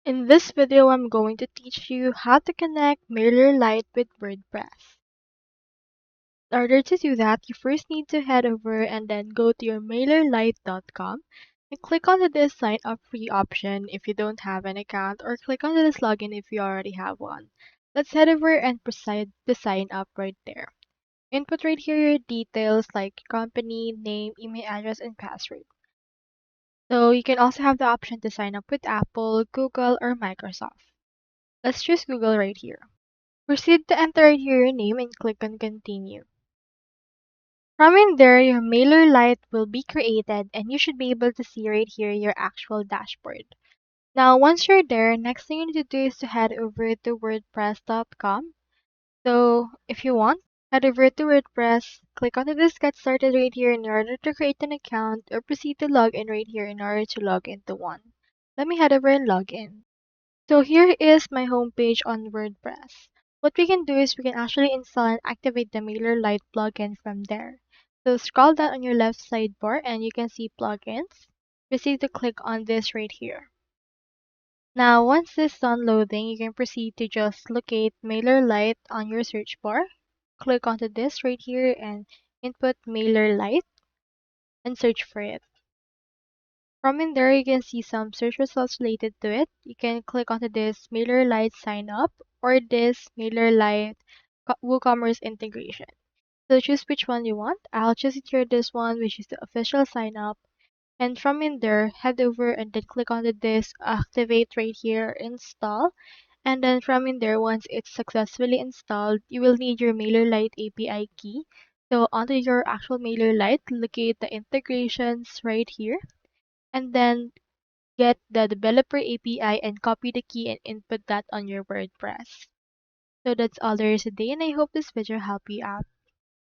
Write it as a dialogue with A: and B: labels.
A: In this video, I'm going to teach you how to connect MailerLite with WordPress. In order to do that, you first need to head over and then go to your MailerLite.com and click on this sign up free option if you don't have an account, or click on this login if you already have one. Let's head over and proceed to sign up right there. Input right here your details like company, name, email address, and password. So you can also have the option to sign up with Apple, Google, or Microsoft. Let's choose Google right here. Proceed to enter right here your name and click on continue. From in there, your MailerLite will be created and you should be able to see right here your actual dashboard. Now, once you're there, next thing you need to do is to head over to WordPress.com. So, if you want, head over to WordPress, click on this Get Started right here in order to create an account, or proceed to log in right here in order to log into one. Let me head over and log in. So here is my homepage on WordPress. What we can do is we can actually install and activate the MailerLite plugin from there. So scroll down on your left sidebar and you can see plugins. Proceed to click on this right here. Now once this is done loading, you can proceed to just locate MailerLite on your search bar. Click onto this right here and input MailerLite and search for it. From in there, you can see some search results related to it. You can click onto this MailerLite sign up or this MailerLite WooCommerce integration. So choose which one you want. I'll choose it here, this one, which is the official sign up. And from in there, head over and then click onto this activate right here, install. And then from in there, once it's successfully installed, you will need your MailerLite API key. So onto your actual MailerLite, locate the integrations right here. And then get the developer API and copy the key and input that on your WordPress. So that's all there is today, and I hope this video helped you out.